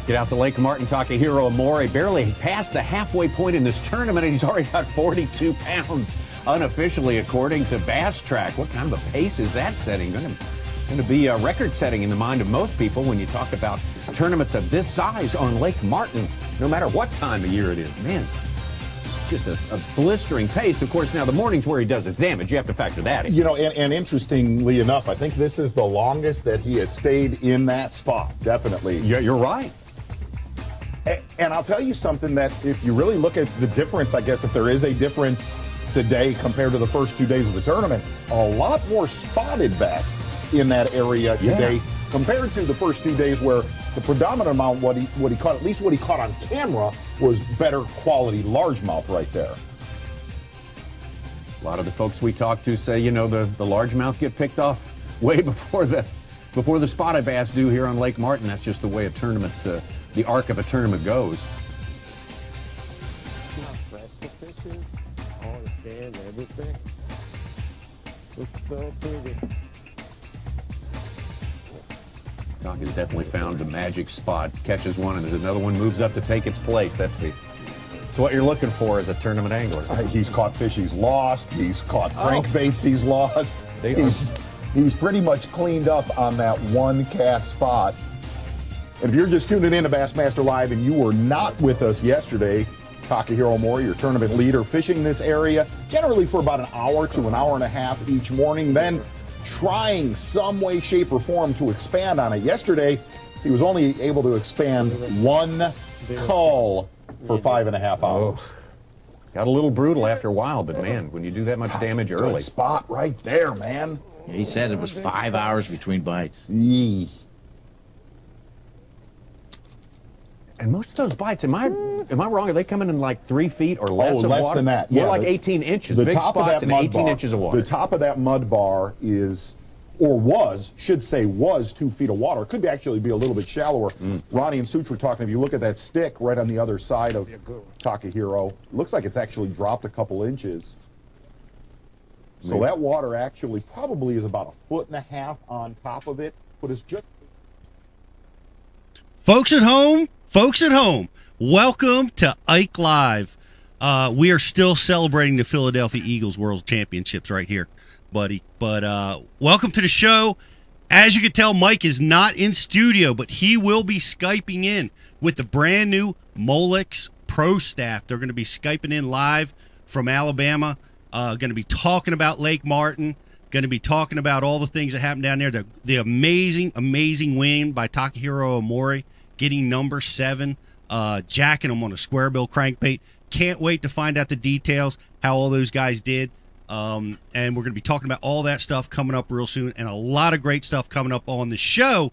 Get out the Lake Martin Takahiro Omori barely passed the halfway point in this tournament, and he's already got 42 pounds unofficially, according to Bass Track. What kind of a pace is that setting? Going to be a record setting in the mind of most people when you talk about tournaments of this size on Lake Martin, no matter what time of year it is. Man, it's just a blistering pace. Of course, now the mornings where he does his damage, you have to factor that in. You know, and interestingly enough, I think this is the longest that he has stayed in that spot, definitely. Yeah, you're right. And I'll tell you something, that if you really look at the difference, I guess if there is a difference today compared to the first 2 days of the tournament, a lot more spotted bass in that area today compared to the first 2 days, where the predominant amount, what he caught, at least what he caught on camera, was better quality largemouth right there. A lot of the folks we talk to say, you know, the largemouth get picked off way before the spotted bass do here on Lake Martin. That's just the way a tournament, the arc of a tournament goes. See how fresh the fish is? All the sand and everything. It's so pretty. Talking's definitely found the magic spot. Catches one, and there's another one moves up to take its place. That's what you're looking for as a tournament angler. He's caught fish he's lost. He's caught crankbaits he's lost. He's pretty much cleaned up on that one cast spot. And if you're just tuning in to Bassmaster Live and you were not with us yesterday, Takahiro Omori, your tournament leader, fishing this area generally for about an hour to an hour and a half each morning, then trying some way, shape, or form to expand on it. Yesterday, he was only able to expand one cull for 5.5 hours. Got a little brutal after a while, but man, when you do that much damage early. Good spot right there, man. He said it was 5 hours between bites. Yee. And most of those bites, am I wrong? Are they coming in like 3 feet or less of less water? than that. More Yeah, like 18 inches. The Big top of spots that and mud 18 bar, inches of water. The top of that mud bar is, or was, should say was 2 feet of water. It could actually be a little bit shallower. Ronnie and Such were talking, if you look at that stick right on the other side of Takahiro, it looks like it's actually dropped a couple inches. So that water actually probably is about 1.5 feet on top of it, but it's just... Folks at home, welcome to Ike Live. We are still celebrating the Philadelphia Eagles World Championships right here, buddy. But welcome to the show. As you can tell, Mike is not in studio, but he will be Skyping in with the brand new Molex Pro staff. They're going to be Skyping in live from Alabama, going to be talking about Lake Martin, going to be talking about all the things that happened down there. The amazing, amazing win by Takahiro Omori, getting number 7, jacking them on a square bill crankbait. Can't wait to find out the details, how all those guys did. And we're going to be talking about all that stuff coming up real soon, and a lot of great stuff coming up on the show.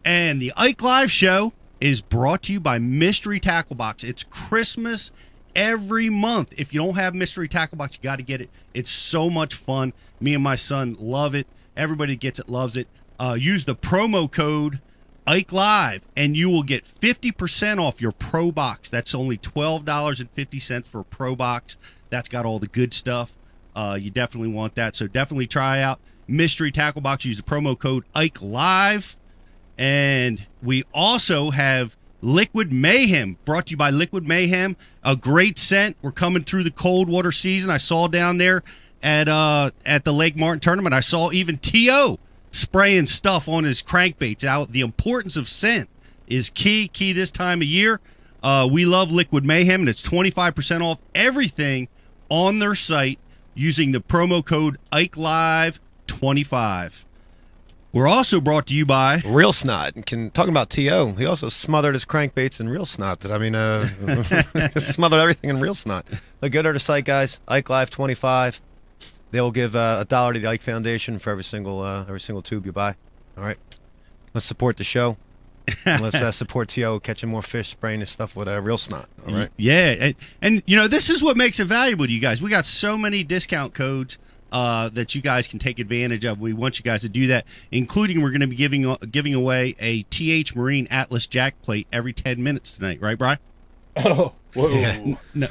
And the Ike Live show is brought to you by Mystery Tackle Box. It's Christmas every month. If you don't have Mystery Tackle Box, you got to get it. It's so much fun. Me and my son love it. Everybody gets it, loves it. Use the promo code Ike Live, and you will get 50% off your Pro Box. That's only $12.50 for a Pro Box. That's got all the good stuff. You definitely want that, so definitely try out Mystery Tackle Box. Use the promo code Ike Live. And we also have Liquid Mayhem, brought to you by Liquid Mayhem. A great scent. We're coming through the cold water season. I saw down there at the Lake Martin tournament, I saw even T.O. spraying stuff on his crankbaits out. The importance of scent is key this time of year. We love Liquid Mayhem, and it's 25% off everything on their site using the promo code IkeLive25. We're also brought to you by Real Snot. Talking about T.O., he also smothered his crankbaits in Real Snot. I mean, smothered everything in Real Snot. Go to their site, guys. IkeLive25. They will give $1 to the Ike Foundation for every single tube you buy. All right, let's support the show. Let's support T.O. catching more fish, spraying his stuff with Real Snot. All right. Yeah, and you know, this is what makes it valuable to you guys. We got so many discount codes that you guys can take advantage of. We want you guys to do that, including we're going to be giving away a TH Marine Atlas jack plate every 10 minutes tonight, right, Brian? Oh, whoa. Yeah. No,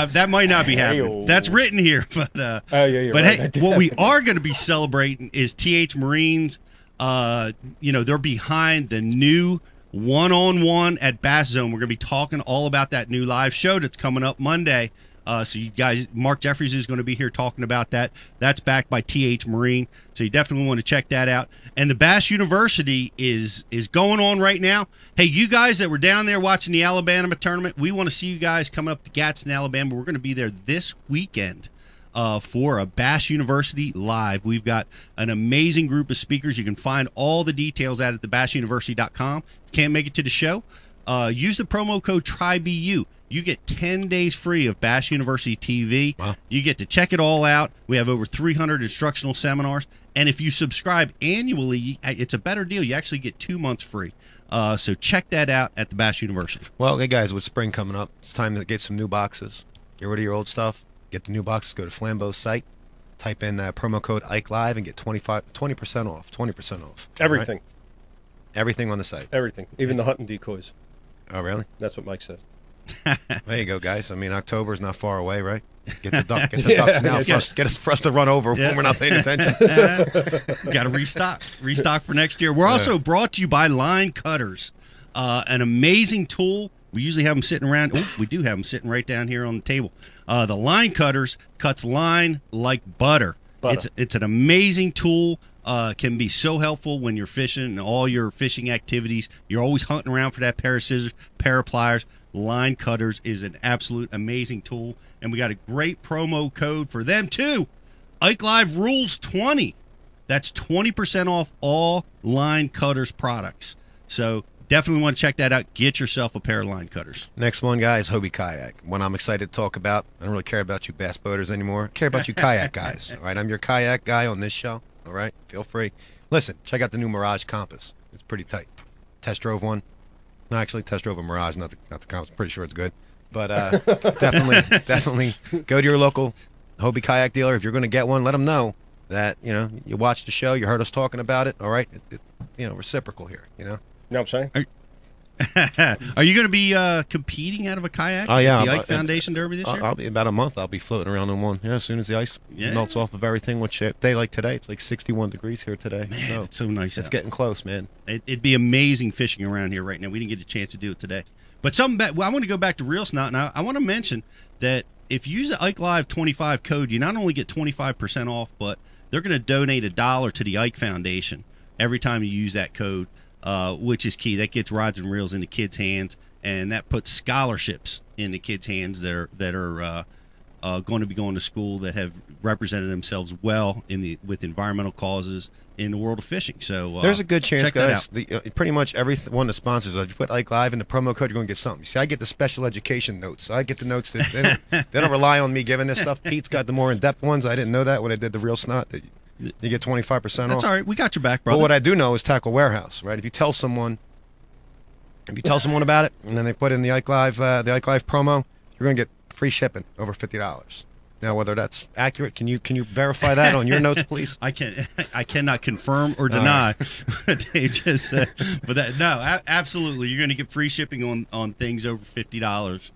that might not be happening. That's written here, but yeah, hey, what we are going to be celebrating is TH Marines. You know, they're behind the new one-on-one at Bass Zone. We're going to be talking all about that new live show that's coming up Monday. So you guys, Mark Jeffries is going to be here talking about that. That's backed by TH Marine, so you definitely want to check that out. And the Bass University is going on right now. Hey, you guys that were down there watching the Alabama tournament, we want to see you guys coming up to Gadsden, Alabama. We're going to be there this weekend for a Bass University Live. We've got an amazing group of speakers. You can find all the details at thebassuniversity.com. If you can't make it to the show, use the promo code TRYBU. You get 10 days free of Bass University TV. Wow. You get to check it all out. We have over 300 instructional seminars. And if you subscribe annually, it's a better deal. You actually get 2 months free. So check that out at the Bass University. Well, hey, guys, with spring coming up, it's time to get some new boxes. Get rid of your old stuff. Get the new boxes. Go to Flambeau's site. Type in promo code Ike Live and get 20% off. 20% off. Everything. Right? Everything on the site. Everything. Even the hunting decoys. Oh, really? That's what Mike said. There you go, guys. I mean, October's not far away, right? Get the ducks now. For us to run over when we're not paying attention. Got to restock for next year. We're also brought to you by Line Cutters, an amazing tool. We usually have them sitting around. Oh, we do have them sitting right down here on the table. The Line Cutters cuts line like butter. It's an amazing tool. Can be so helpful when you're fishing and all your fishing activities. You're always hunting around for that pair of scissors, pair of pliers. Line Cutters is an absolute amazing tool, and we got a great promo code for them too. Ike Live Rules 20. That's 20% off all Line Cutters products. So definitely want to check that out. Get yourself a pair of Line Cutters. Next one, guys, Hobie Kayak. One I'm excited to talk about. I don't really care about you bass boaters anymore. I care about you kayak guys. All right, I'm your kayak guy on this show. All right, feel free. Listen, check out the new Mirage Compass. It's pretty tight. Test drove one. No, actually, test drove a Mirage, not the Compass. I'm pretty sure it's good. But definitely go to your local Hobie Kayak dealer. If you're going to get one, let them know that, you watched the show, you heard us talking about it. All right, reciprocal here, You know what I'm saying? Are you going to be competing out of a kayak? Oh, yeah. At the Ike Foundation Derby this year? I'll be about a month. I'll be floating around in one. As soon as the ice melts off of everything, which day like today, it's like 61 degrees here today. Man, so it's so nice. It's getting close, man. It'd be amazing fishing around here right now. We didn't get a chance to do it today. But I want to go back to Real Snot. Now, I want to mention that if you use the Ike Live 25 code, you not only get 25% off, but they're going to donate $1 to the Ike Foundation every time you use that code. Which is key. That gets rods and reels into kids' hands, and that puts scholarships into kids' hands that are going to be going to school that have represented themselves well with environmental causes in the world of fishing. So there's a good chance, guys. Pretty much every one of the sponsors, you put Ike Live in the promo code, you're going to get something. See, I get the special education notes. I get the notes that they don't rely on me giving this stuff. Pete's got the more in-depth ones. I didn't know that when I did the Real Snot. You get 25% off. That's all right. We got your back, brother. But what I do know is Tackle Warehouse, right? If you tell someone about it, and then they put in the Ike Live promo, you're going to get free shipping over $50. Now, whether that's accurate, can you verify that on your notes, please? I cannot confirm or deny what Dave just said. But absolutely, you're going to get free shipping on things over $50.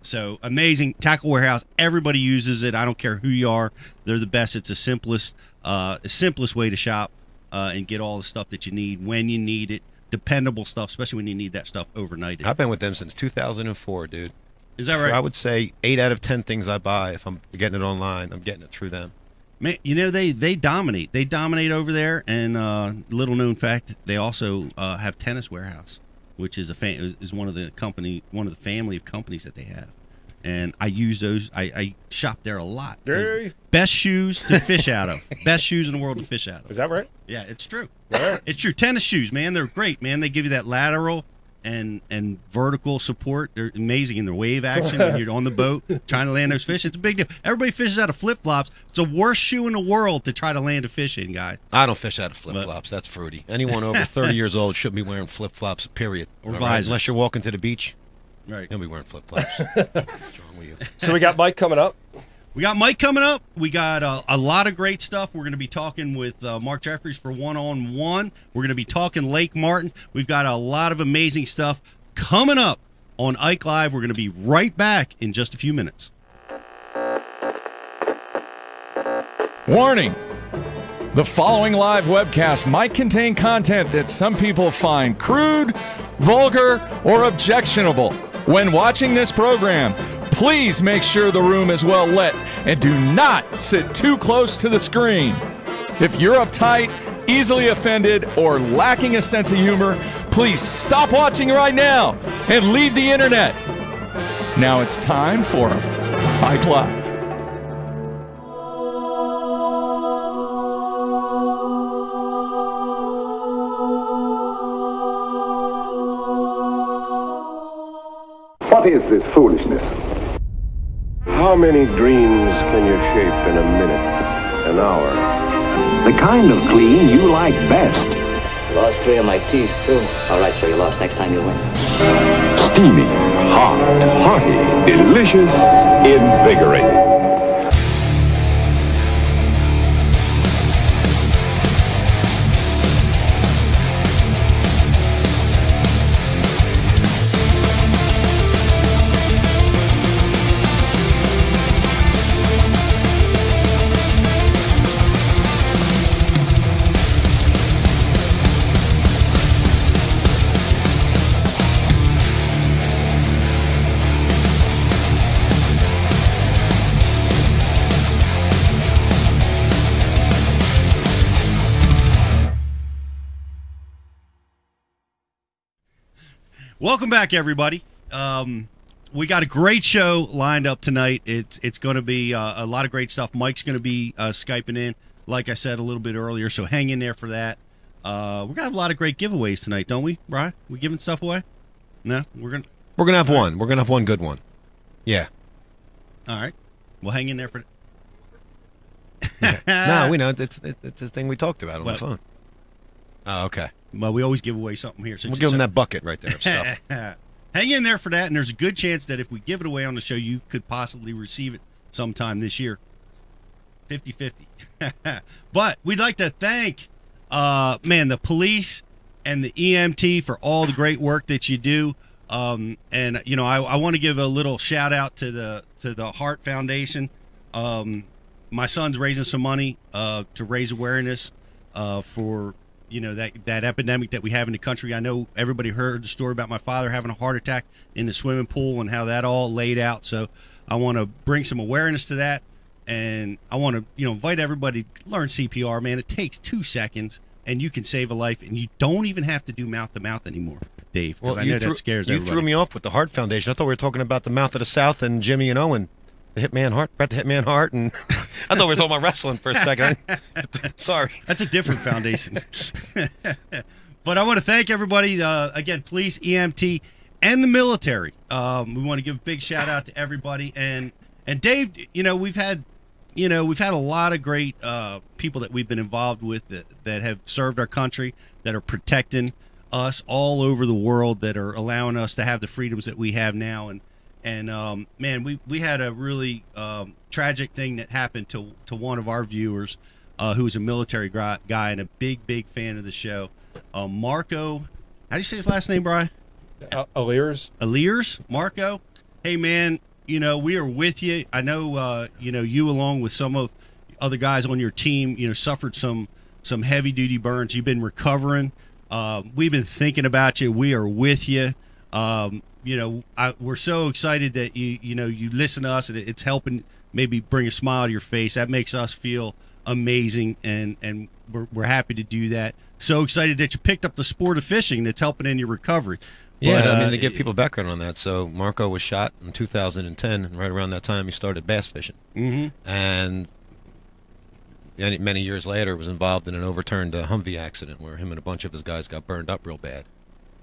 So amazing. Tackle Warehouse, everybody uses it. I don't care who you are. They're the best. It's the simplest way to shop and get all the stuff that you need when you need it. Dependable stuff, especially when you need that stuff overnighted. I've been with them since 2004, dude. Is that right? So I would say 8 out of 10 things I buy, if I'm getting it online, I'm getting it through them. Man, they dominate. They dominate over there. And little known fact, they also have Tennis Warehouse, which is one of the family of companies that they have, and I use those. I shop there a lot. Best shoes to fish out of. Best shoes in the world to fish out of. Is that right? Yeah, it's true. Right. It's true. Tennis shoes, man. They're great, man. They give you that lateral and vertical support. They're amazing in their wave action when you're on the boat trying to land those fish. It's a big deal. Everybody fishes out of flip-flops. It's the worst shoe in the world to try to land a fish in, guy. I don't fish out of flip-flops. That's fruity. Anyone over 30 years old shouldn't be wearing flip-flops, period. Or visors. Unless you're walking to the beach. Right. You'll be wearing flip-flops. What's wrong with you? So we got Mike coming up. We got Mike coming up. We got a lot of great stuff. We're going to be talking with Mark Jeffries for one-on-one. We're going to be talking Lake Martin. We've got a lot of amazing stuff coming up on Ike Live. We're going to be right back in just a few minutes. Warning! The following live webcast might contain content that some people find crude, vulgar, or objectionable. When watching this program, please make sure the room is well lit and do not sit too close to the screen. If you're uptight, easily offended, or lacking a sense of humor, please stop watching right now and leave the internet. Now it's time for Ike Live. What is this foolishness? How many dreams can you shape in a minute, an hour? The kind of clean you like best. Lost 3 of my teeth, too. All right, so you lost. Next time you'll win. Steamy, hot, hearty, delicious, invigorating. Welcome back, everybody. We got a great show lined up tonight. It's going to be a lot of great stuff. Mike's going to be Skyping in, like I said a little bit earlier, so hang in there for that. We're going to have a lot of great giveaways tonight, don't we, Brian? We giving stuff away? No? We're going to have one. We're going to have one good one. Yeah. All right. We'll hang in there for No, we know. It's the thing we talked about on the phone. Oh, okay. Well, we always give away something here. So we'll give them that bucket right there of stuff. Hang in there for that, and there's a good chance that if we give it away on the show, you could possibly receive it sometime this year. 50-50. But we'd like to thank, the police and the EMT for all the great work that you do. I want to give a little shout out to the Heart Foundation. My son's raising some money to raise awareness for that epidemic that we have in the country. I know everybody heard the story about my father having a heart attack in the swimming pool and how that all laid out. So I want to bring some awareness to that, and I want to invite everybody to learn CPR. Man, it takes 2 seconds and you can save a life, and you don't even have to do mouth to mouth anymore, Dave, because I know that scares everybody. You threw me off with the Heart Foundation. I thought we were talking about the Mouth of the South and Jimmy and Owen. The Hitman Hart, Brett the Hitman Hart, and I thought we were talking about wrestling for a second. Sorry. That's a different foundation. But I want to thank everybody, again, police, EMT, and the military. We want to give a big shout out to everybody. And Dave, we've had a lot of great people that we've been involved with that have served our country, that are protecting us all over the world, that are allowing us to have the freedoms that we have now. And we had a really tragic thing that happened to one of our viewers who's a military guy and a big fan of the show. Marco, how do you say his last name, Brian? Aliers, Marco. Hey, man, we are with you. I know, you along with some of other guys on your team, suffered some heavy-duty burns. You've been recovering. We've been thinking about you. We are with you. We're so excited that you listen to us, and it's helping maybe bring a smile to your face. That makes us feel amazing, and we're happy to do that. So excited that you picked up the sport of fishing. That's helping in your recovery. Yeah, but, to give people background on that, so Marco was shot in 2010, and right around that time he started bass fishing. Mm-hmm. And many years later was involved in an overturned Humvee accident where him and a bunch of his guys got burned up real bad.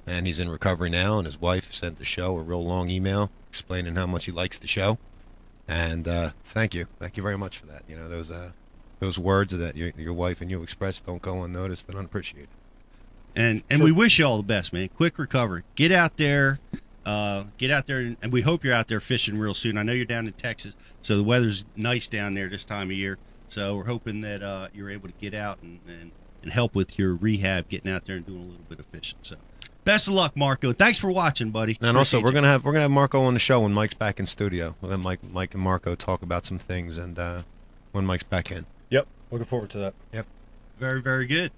And he's in recovery now, and his wife sent the show a real long email explaining how much he likes the show. And thank you very much for that. Those words that your wife and you expressed don't go unnoticed and unappreciated. And we wish you all the best, man. Quick recovery. Get out there, and we hope you're out there fishing real soon. I know you're down in Texas, so the weather's nice down there this time of year. So we're hoping that you're able to get out and help with your rehab, getting out there and doing a little bit of fishing. So. Best of luck, Marco. Thanks for watching, buddy. And also, we're gonna have Marco on the show when Mike's back in studio. We'll have Mike and Marco talk about some things, and when Mike's back in. Yep, looking forward to that. Yep. Very, very good.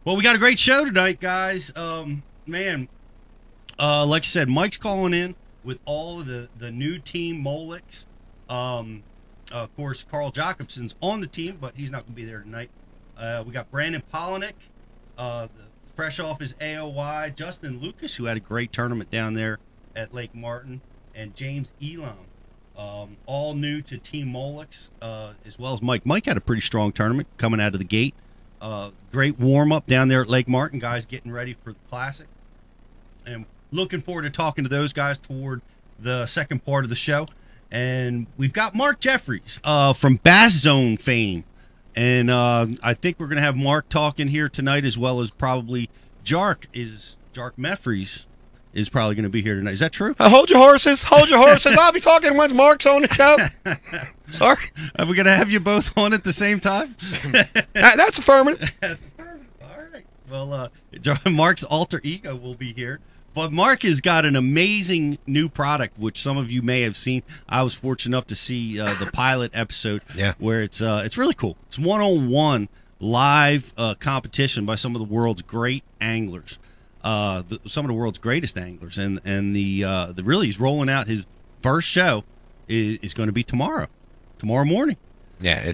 Well, we got a great show tonight, guys. Man, like I said, Mike's calling in with all of the new team Molix. Of course, Carl Jacobson's on the team, but he's not going to be there tonight. We got Brandon Polinick, fresh off his AOY. Justin Lucas, who had a great tournament down there at Lake Martin, and James Elam. All new to Team Molix, as well as Mike. Mike had a pretty strong tournament coming out of the gate. Great warm-up down there at Lake Martin. Guys getting ready for the Classic. And looking forward to talking to those guys toward the second part of the show. And we've got Mark Jeffries from Bass Zone fame. And I think we're going to have Mark talking here tonight, as well as probably Jark Meffries is probably going to be here tonight. Is that true? Hold your horses. Hold your horses. I'll be talking once Mark's on the show. Sorry. Are we going to have you both on at the same time? That's affirmative. That's affirmative. All right. Well, Mark's alter ego will be here. But Mark has got an amazing new product, which some of you may have seen. I was fortunate enough to see the pilot episode, where it's really cool. It's one-on-one live competition by some of the world's great anglers, some of the world's greatest anglers, and the really he's rolling out his first show is going to be tomorrow morning. Yeah.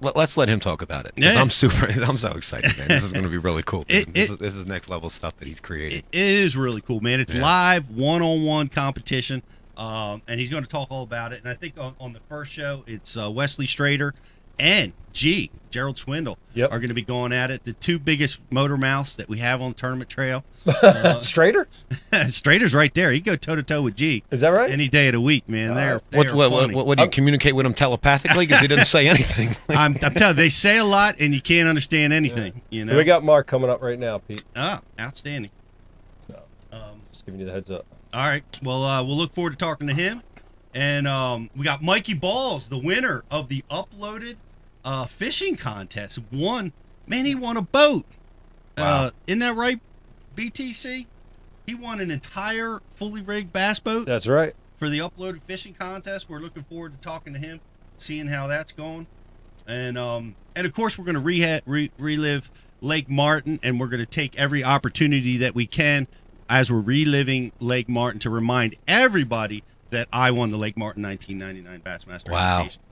Let's let him talk about it. Yeah. I'm so excited, man. This is going to be really cool. This is next level stuff that he's created. It is really cool, man. It's live, one-on-one competition, and he's going to talk all about it. And I think on the first show, it's Wesley Strader and Gerald Swindle are going to be going at it. The two biggest motor mouths that we have on the tournament trail. Strader? Strader's right there. He can go toe-to-toe with G. Is that right? Any day of the week, man. What do you communicate with him telepathically? Because he didn't say anything. I'm telling you, they say a lot, and you can't understand anything. You know? We got Mark coming up right now, Pete. Ah, outstanding. So, just giving you the heads up. All right. Well, we'll look forward to talking to him. And we got Mikey Balls, the winner of the uploaded fishing contest. He won a boat. Wow. Isn't that right, BTC? He won an entire fully rigged bass boat. That's right. For the uploaded fishing contest. We're looking forward to talking to him, seeing how that's going. And of course, we're going to relive Lake Martin, and we're going to take every opportunity that we can as we're reliving Lake Martin to remind everybody that I won the Lake Martin 1999 Bassmaster Invitation.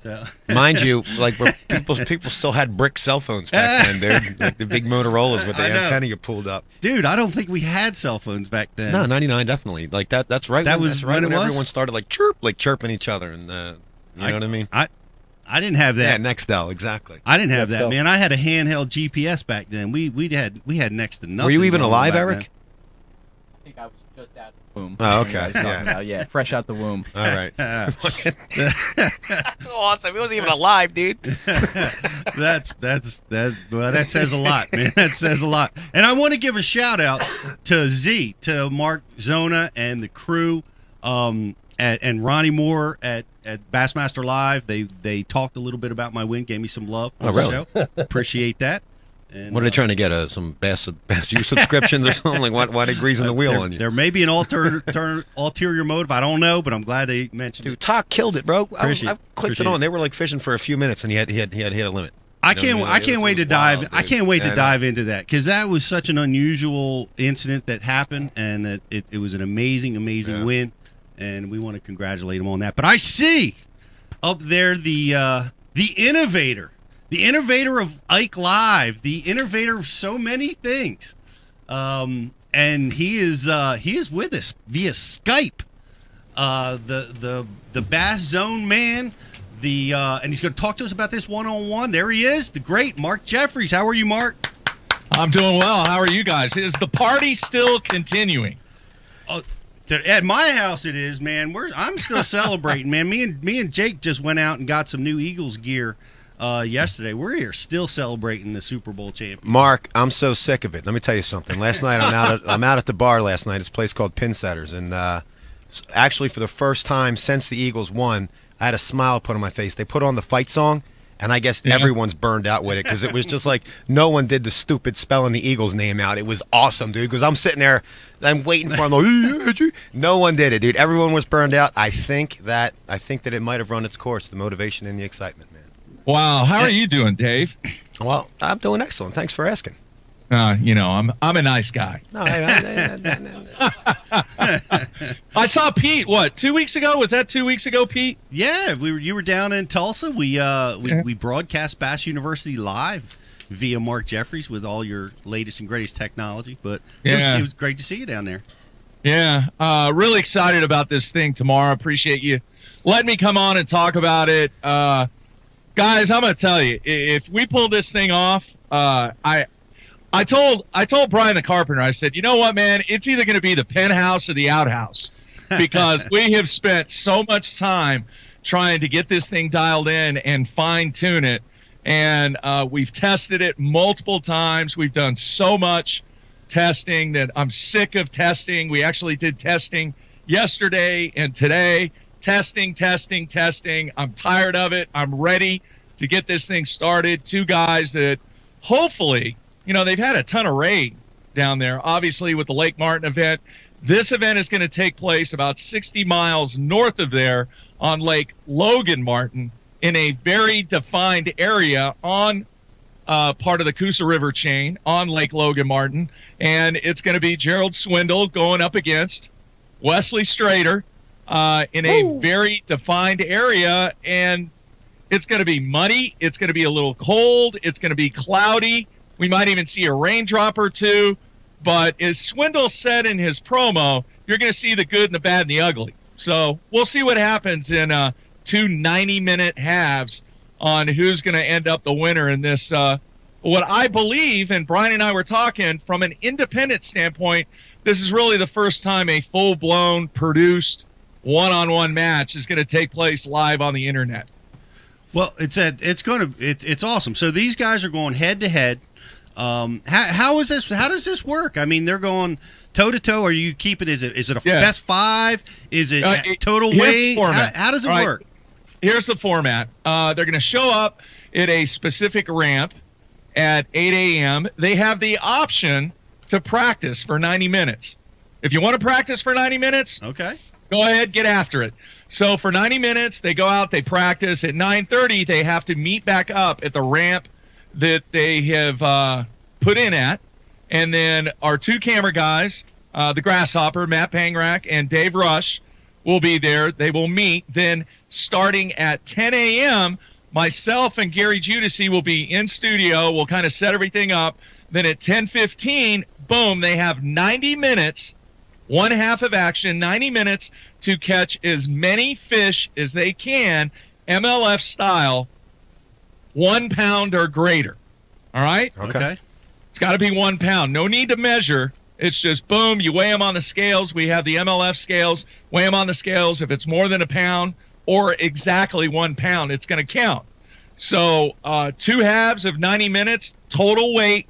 So. Mind you, like people still had brick cell phones back then. They're like the big Motorola's with the antenna you pulled up. Dude, I don't think we had cell phones back then. No, 99 definitely. Like that. That's right. That's right when everyone started like chirping each other, and you know what I mean. I didn't have that. Yeah, Nextel, exactly. I didn't have that, man. I had a handheld GPS back then. We had next to nothing. Were you even alive, Eric? I think I was just out of the womb. Oh, okay. Yeah, fresh out the womb. All right. That's awesome. He wasn't even alive, dude. That says a lot, man. That says a lot. And I want to give a shout out to Mark Zona and the crew, and Ronnie Moore at Bassmaster Live. They talked a little bit about my win, gave me some love on the show. Appreciate that. And, what are they trying to get? Some Bass U subscriptions or something? Like why they greasing the wheel on you? There may be an ulterior motive. I don't know, but I'm glad they mentioned it. Talk killed it, bro. I clicked it on. They were like fishing for a few minutes, and he had hit a limit. I can't wait to dive. I can't wait to dive into that, because that was such an unusual incident that happened, and it was an amazing win, and we want to congratulate him on that. But I see up there the innovator. The innovator of Ike Live, the innovator of so many things, and he is with us via Skype. The Bass Zone man, and he's going to talk to us about this one-on-one. There he is, the great Mark Jeffries. How are you, Mark? I'm doing well. How are you guys? Is the party still continuing? At my house, it is, man. I'm still celebrating, man. Me and Jake just went out and got some new Eagles gear. Yesterday. We're here still celebrating the Super Bowl champion. Mark, I'm so sick of it. Let me tell you something. Last night I'm out at the bar last night. It's a place called Pinsetters, and actually for the first time since the Eagles won, I had a smile put on my face. They put on the fight song, and I guess everyone's burned out with it, because it was just like no one did the stupid spelling the Eagles name out. It was awesome, dude, because I'm sitting there, I'm waiting for him. No one did it, dude. Everyone was burned out. I think that it might have run its course, the motivation and the excitement, man. Wow, how are you doing, Dave? Well, I'm doing excellent. Thanks for asking. You know, I'm a nice guy. No, I saw Pete. What, 2 weeks ago? Was that 2 weeks ago, Pete? Yeah, you were down in Tulsa. We broadcast Bass University live via Mark Jeffries with all your latest and greatest technology. But it was great to see you down there. Yeah, really excited about this thing tomorrow. Appreciate you letting me come on and talk about it. Guys, I'm going to tell you, if we pull this thing off, I told Brian the Carpenter, I said, you know what, man, it's either going to be the penthouse or the outhouse, because we have spent so much time trying to get this thing dialed in and fine-tune it. And we've tested it multiple times. We've done so much testing that I'm sick of testing. We actually did testing yesterday and today. Testing. I'm tired of it. I'm ready to get this thing started. Two guys that hopefully, you know, they've had a ton of rain down there, obviously, with the Lake Martin event. This event is going to take place about 60 miles north of there on Lake Logan Martin in a very defined area on part of the Coosa River chain on Lake Logan Martin. And it's going to be Gerald Swindle going up against Wesley Strader in a very defined area. And it's going to be muddy. It's going to be a little cold. It's going to be cloudy. We might even see a raindrop or two. But as Swindle said in his promo, you're going to see the good and the bad and the ugly. So we'll see what happens in 2 90-minute halves on who's going to end up the winner in this. What I believe, and Brian and I were talking, from an independent standpoint, this is really the first time a full-blown, produced, one-on-one match is going to take place live on the internet. Well, it's awesome. So these guys are going head-to-head. How is this? How does this work? I mean, they're going toe-to-toe. Are you keeping it? Is it a best five? Is it total weight? How does it work? Here's the format. They're going to show up at a specific ramp at 8 a.m. They have the option to practice for 90 minutes. If you want to practice for 90 minutes, okay, go ahead, get after it. So for 90 minutes, they go out, they practice. At 9:30, they have to meet back up at the ramp that they have put in at. And then our two camera guys, the Grasshopper, Matt Pangrak, and Dave Rush, will be there. They will meet. Then starting at 10 a.m., myself and Gary Judici will be in studio. We'll kind of set everything up. Then at 10:15, boom, they have 90 minutes, one half of action, 90 minutes to catch as many fish as they can, MLF style, 1 pound or greater. All right? Okay. It's got to be 1 pound. No need to measure. It's just, boom, you weigh them on the scales. We have the MLF scales. Weigh them on the scales. If it's more than a pound or exactly 1 pound, it's going to count. So 2 halves of 90 minutes, total weight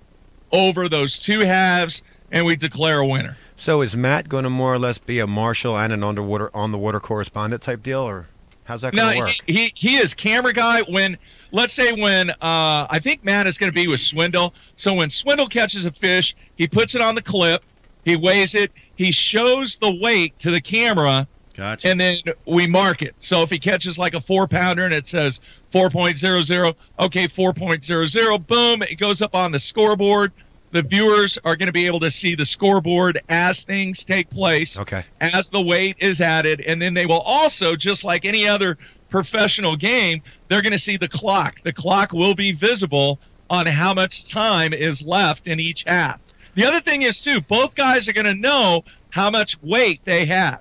over those 2 halves, and we declare a winner. So is Matt going to more or less be a marshal and an on-the-water correspondent type deal, or how's that going to work? He is camera guy. Let's say I think Matt is going to be with Swindle. So when Swindle catches a fish, he puts it on the clip, he weighs it, he shows the weight to the camera, gotcha, and then we mark it. So if he catches like a 4-pounder and it says 4.00, okay, 4.00, boom, it goes up on the scoreboard. The viewers are going to be able to see the scoreboard as things take place, as the weight is added, and then they will also, just like any other professional game, they're going to see the clock. The clock will be visible on how much time is left in each half. The other thing is, too, both guys are going to know how much weight they have.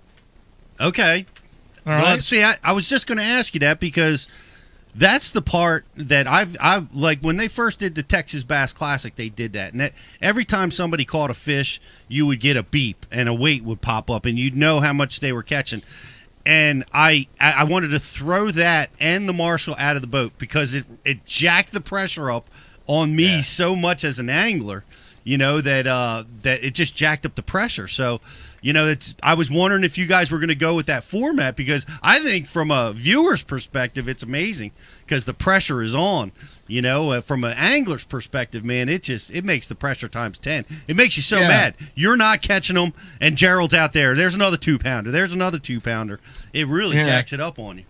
Okay. All right. Well, see, I was just going to ask you that because that's the part that I've like when they first did the Texas Bass Classic, they did that. And every time somebody caught a fish, you would get a beep and a weight would pop up and you'd know how much they were catching. And I wanted to throw that and the marshal out of the boat because it jacked the pressure up on me so much as an angler, you know, that it just jacked up the pressure. So, you know, I was wondering if you guys were going to go with that format because I think from a viewer's perspective, it's amazing because the pressure is on. You know, from an angler's perspective, man, it makes the pressure times 10. It makes you so mad. You're not catching them, and Gerald's out there. There's another 2-pounder. There's another 2-pounder. It really jacks it up on you.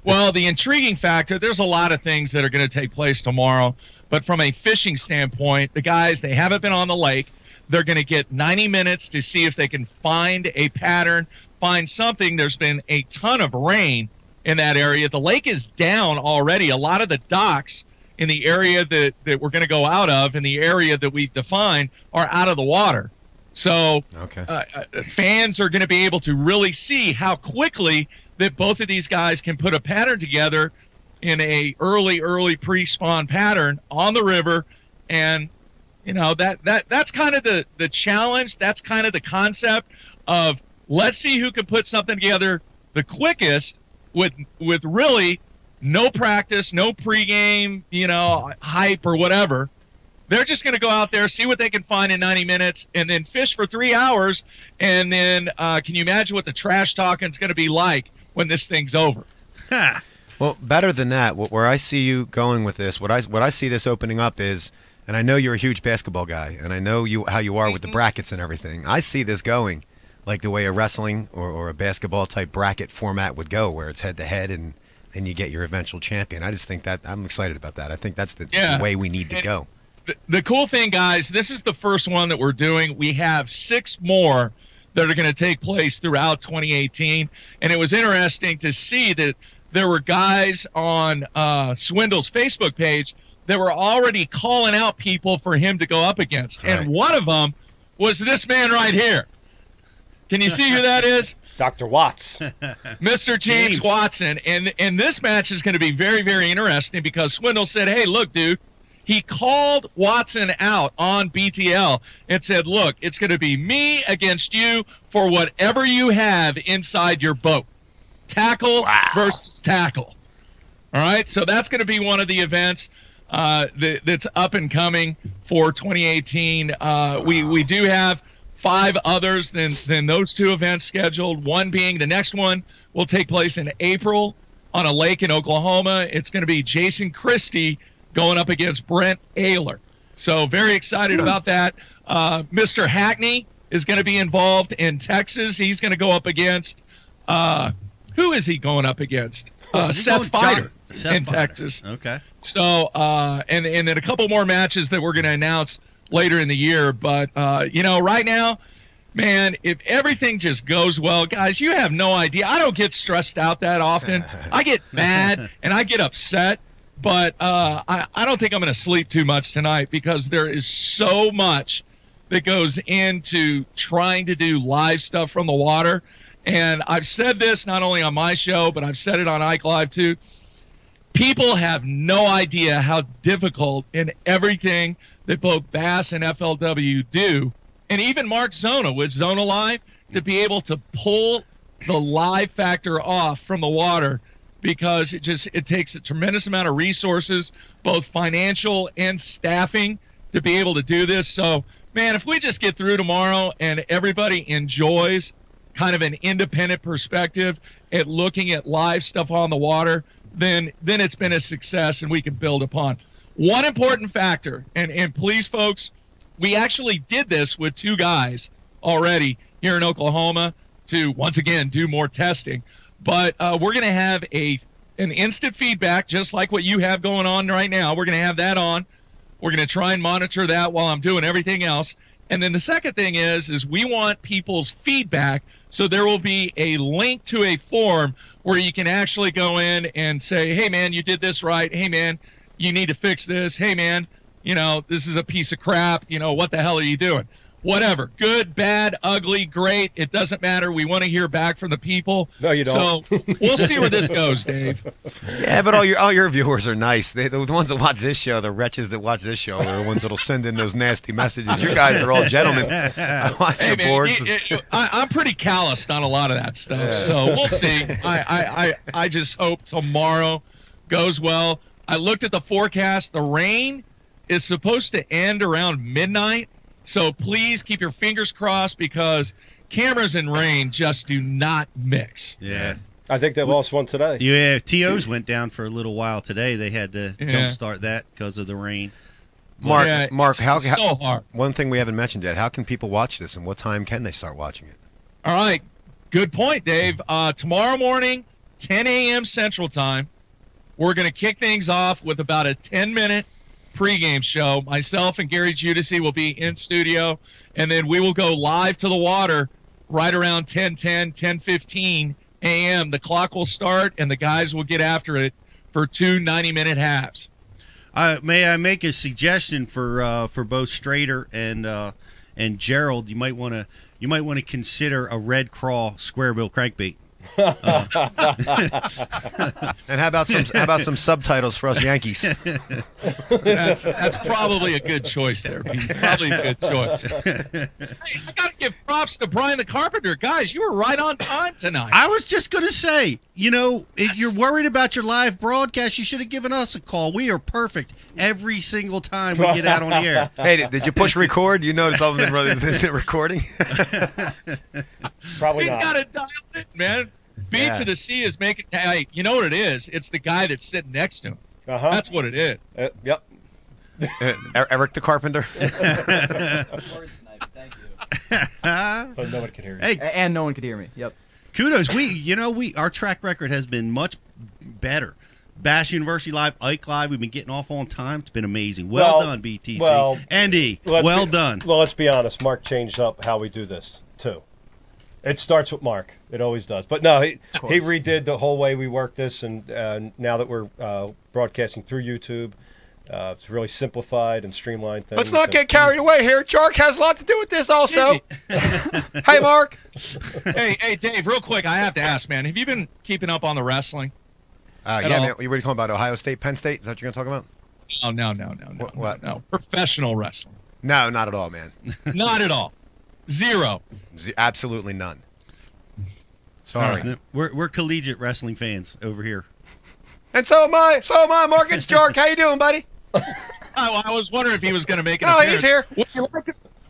Well, the intriguing factor, there's a lot of things that are going to take place tomorrow. But from a fishing standpoint, the guys, they haven't been on the lake. They're going to get 90 minutes to see if they can find a pattern, find something. There's been a ton of rain in that area. The lake is down already. A lot of the docks in the area that we're going to go out of, in the area that we've defined, are out of the water. So fans are going to be able to really see how quickly that both of these guys can put a pattern together in a early pre-spawn pattern on the river. And you know, that's kind of the challenge. That's kind of the concept of, let's see who can put something together the quickest with really no practice, no pregame, you know, hype or whatever. They're just going to go out there, see what they can find in 90 minutes, and then fish for 3 hours. And then can you imagine what the trash talking is going to be like when this thing's over? Well, better than that, where I see you going with this, what I see this opening up is, and I know you're a huge basketball guy, and I know how you are with the brackets and everything. I see this going like the way a wrestling or a basketball type bracket format would go, where it's head-to-head and you get your eventual champion. I just think that I'm excited about that. I think that's the way we need to go. The cool thing, guys, this is the first one that we're doing. We have 6 more that are going to take place throughout 2018, and it was interesting to see that there were guys on Swindle's Facebook page that were already calling out people for him to go up against. Right. And one of them was this man right here. Can you see who that is? Dr. Watts. Mr. James Watson. And this match is going to be very, very interesting because Swindle said, hey, look, dude, he called Watson out on BTL and said, look, it's going to be me against you for whatever you have inside your boat. Tackle versus tackle. All right, so that's going to be one of the events that's up and coming for 2018. We do have 5 others than those 2 events scheduled, one being the next one will take place in April on a lake in Oklahoma. It's going to be Jason Christie going up against Brent Ehrler. So very excited about that. Mr. Hackney is going to be involved in Texas. He's going to go up against who is he going up against? Seth Fighter in Texas. Okay. So and then a couple more matches that we're going to announce later in the year. But you know, right now, man, if everything just goes well, guys, you have no idea. I don't get stressed out that often. I get mad and I get upset. But I don't think I'm going to sleep too much tonight because there is so much that goes into trying to do live stuff from the water. And I've said this not only on my show, but I've said it on Ike Live too. People have no idea how difficult in everything that both Bass and FLW do, and even Mark Zona with Zona Live, to be able to pull the live factor off from the water, because it takes a tremendous amount of resources, both financial and staffing, to be able to do this. So, man, if we just get through tomorrow and everybody enjoys kind of an independent perspective at looking at live stuff on the water, then it's been a success and we can build upon. One important factor, and please, folks, we actually did this with 2 guys already here in Oklahoma to, once again, do more testing. But we're going to have an instant feedback, just like what you have going on right now. We're going to have that on. We're going to try and monitor that while I'm doing everything else. And then the second thing is we want people's feedback. So there will be a link to a form where you can actually go in and say, hey, man, you did this right. Hey, man, you need to fix this. Hey, man, you know, this is a piece of crap. You know, what the hell are you doing? Whatever. Good, bad, ugly, great. It doesn't matter. We want to hear back from the people. No, you don't. So we'll see where this goes, Dave. Yeah, but all your viewers are nice. The ones that watch this show, the wretches that watch this show, are the ones that'll send in those nasty messages. You guys are all gentlemen. I watch your boards. I'm pretty calloused on a lot of that stuff. So we'll see. I just hope tomorrow goes well. I looked at the forecast. The rain is supposed to end around midnight. So please keep your fingers crossed, because cameras and rain just do not mix. Yeah. I think they lost one today. Yeah, TOs went down for a little while today. They had to jumpstart that because of the rain. Mark, how so hard. One thing we haven't mentioned yet, how can people watch this, and what time can they start watching it? All right. Good point, Dave. Tomorrow morning, 10 a.m. Central Time. We're going to kick things off with about a 10-minute pregame show. Myself and Gary Giudice will be in studio, and then we will go live to the water right around 10:10, 10:15 a.m. The clock will start, and the guys will get after it for 2 90-minute halves. May I make a suggestion for both Strader and Gerald? You might want to consider a red crawl square bill crankbait. And how about some subtitles for us Yankees? That's probably a good choice there, Pete. Probably a good choice. Hey, I got to give props to Brian the Carpenter. Guys, you were right on time tonight. I was just going to say, if you're worried about your live broadcast, you should have given us a call. We are perfect every single time we get out on the air. Hey, did you push record? You notice all of them recording? Probably He's not. got it dialed in, man. B to the C is making. Hey, you know what it is? It's the guy that's sitting next to him. Uh-huh. That's what it is. Yep. Eric the Carpenter. Thank you. But nobody can hear you. Hey, And no one could hear me. Yep. kudos. Our track record has been much better. Bash University Live, Ike Live, we've been getting off on time. It's been amazing. Well done, BTC. well, Andy, done. Well, let's be honest. Mark changed up how we do this, too. It starts with Mark. It always does. But no, he redid the whole way we work this, and now that we're broadcasting through YouTube, it's really simplified and streamlined things. Let's not get carried away here. Jark has a lot to do with this also. Hey, Mark. Hey, Dave, real quick, I have to ask, man, have you been keeping up on the wrestling? Yeah, man. You were talking about Ohio State, Penn State? Is that what you're going to talk about? Oh, no. What? No. Professional wrestling. No, not at all, man. Not at all. Zero. Absolutely none. Sorry. We're collegiate wrestling fans over here. And so am I. Mark. It's Jark. How you doing, buddy? I was wondering if he was going to make an No, appearance. he's here.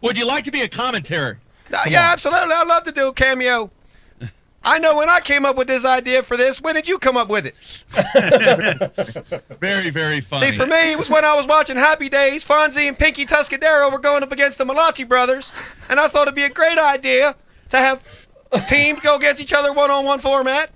Would you like to be a commentary? Yeah, absolutely. I'd love to do a cameo. I know when I came up with this idea for this. When did you come up with it? Very, very funny. See, for me, it was when I was watching Happy Days. Fonzie and Pinky Tuscadero were going up against the Malachi brothers, and I thought it'd be a great idea to have teams go against each other one-on-one format.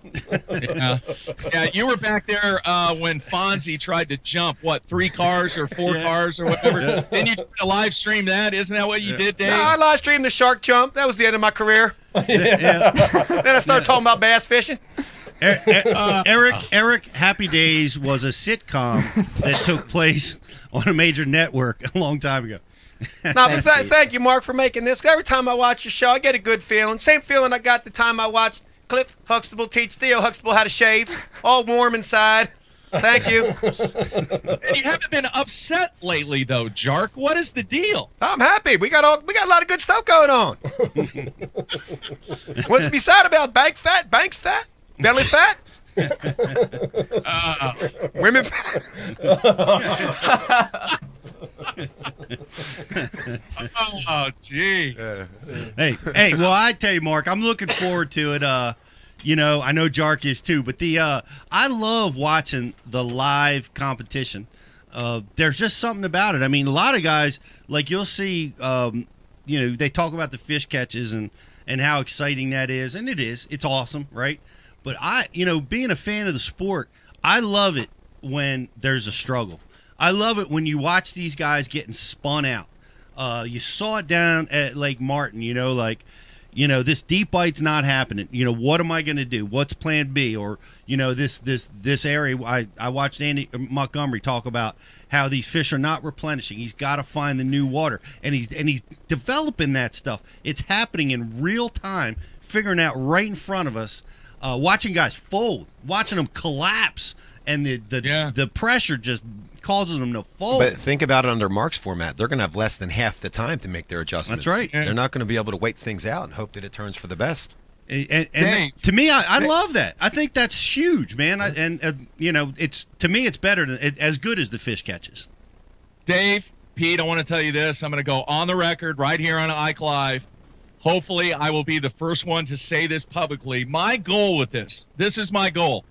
Yeah, you were back there when Fonzie tried to jump, 3 cars or 4 cars or whatever. Then you live stream that. Isn't that what you did, Dave? No, I live streamed the shark jump. That was the end of my career. Then I started talking about bass fishing. Eric, Happy Days was a sitcom that took place on a major network a long time ago. Thank you, Mark, for making this. Every time I watch your show, I get a good feeling. Same feeling I got the time I watched Cliff Huxtable teach Theo Huxtable how to shave. All warm inside. Thank you. And you haven't been upset lately, though, Jark. What is the deal? I'm happy. We got a lot of good stuff going on. What's to be sad about? Bank fat? Bank's fat? Belly fat? Women fat? Oh, jeez. Hey, well, I tell you, Mark, I'm looking forward to it. I know Jark is too, but I love watching the live competition. There's just something about it. I mean, a lot of guys, like you'll see, they talk about the fish catches and how exciting that is, and it is. It's awesome, right? But being a fan of the sport, I love it when there's a struggle. I love it when you watch these guys getting spun out. You saw it down at Lake Martin, this deep bite's not happening. What am I going to do? What's plan B? Or, this area, I watched Andy Montgomery talk about how these fish are not replenishing. He's got to find the new water. And he's developing that stuff. It's happening in real time, figuring out right in front of us, watching guys fold, watching them collapse, and the pressure just causes them to fold. But think about it under Mark's format. They're going to have less than half the time to make their adjustments. That's right. They're not going to be able to wait things out and hope that it turns for the best. And to me, I love that. I think that's huge, man. It's to me, it's better than as good as the fish catches. Dave, Pete, I want to tell you this. I'm going to go on the record right here on Ike Live. Hopefully, I will be the first one to say this publicly. My goal with this is my goal.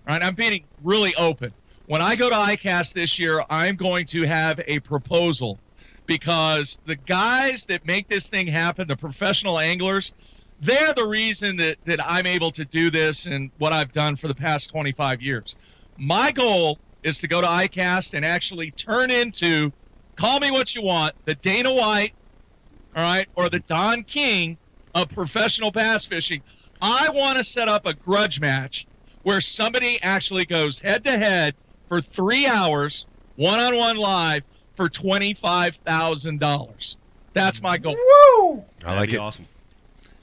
All right, I'm being really open. When I go to ICAST this year, I'm going to have a proposal because the guys that make this thing happen, the professional anglers, they're the reason that I'm able to do this and what I've done for the past 25 years. My goal is to go to ICAST and actually turn into, call me what you want, the Dana White, all right, or the Don King of professional bass fishing. I want to set up a grudge match where somebody actually goes head-to-head for 3 hours, one-on-one live, for $25,000. That's my goal. Woo! I like it. Awesome.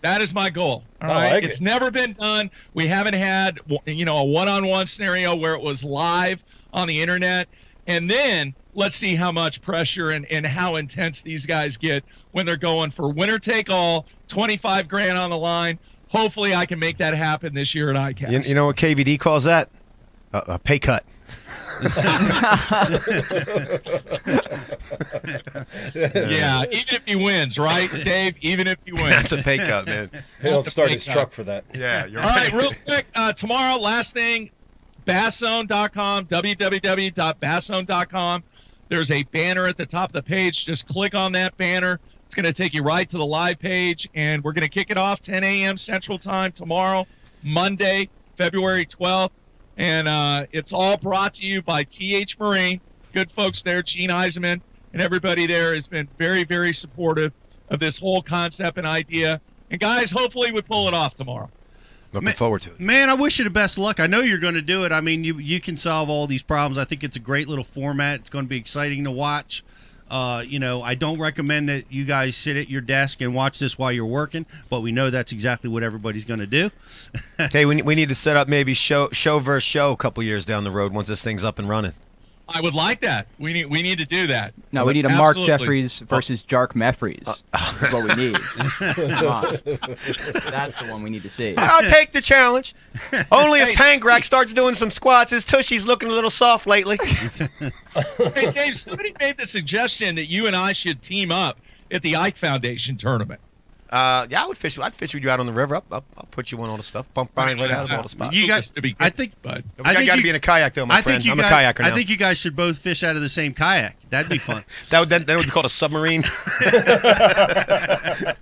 That is my goal. All I right. like It's it. never been done. We haven't had, a one-on-one scenario where it was live on the internet. And then let's see how much pressure and how intense these guys get when they're going for winner take all, 25 grand on the line. Hopefully I can make that happen this year at ICAST. You know what KVD calls that? A pay cut. Yeah, even if he wins, right, Dave? Even if he wins. That's a pay cut, man. He'll start his truck for that. Yeah, you're All right, real quick, tomorrow, last thing, basszone.com, www.basszone.com. There's a banner at the top of the page. Just click on that banner. It's going to take you right to the live page, and we're going to kick it off 10 a.m. Central Time tomorrow, Monday, February 12th. And it's all brought to you by TH Marine. Good folks there, Gene Eisenman, and everybody there has been very, very supportive of this whole concept and idea. And, guys, hopefully we pull it off tomorrow. Looking forward to it. Man, I wish you the best of luck. I know you're going to do it. I mean, you can solve all these problems. I think it's a great little format. It's going to be exciting to watch. I don't recommend that you guys sit at your desk and watch this while you're working, but we know that's exactly what everybody's going to do. Hey, we need to set up maybe show versus show a couple years down the road once this thing's up and running. I would like that. We need to do that. No, we need a Mark Jeffries versus Jark Meffries. That's what we need. Come on. That's the one we need to see. I'll take the challenge. Only if Pangrak starts doing some squats. His tushy's looking a little soft lately. Hey, Dave, somebody made the suggestion that you and I should team up at the Ike Foundation tournament. Yeah, I'd fish with you out on the river. I'll put you on all the stuff. Bump Brian right out of all the spots. You guys, I think you got to be in a kayak though, my friend. I'm a kayaker now. I think you guys should both fish out of the same kayak. That'd be fun. That would be called a submarine. That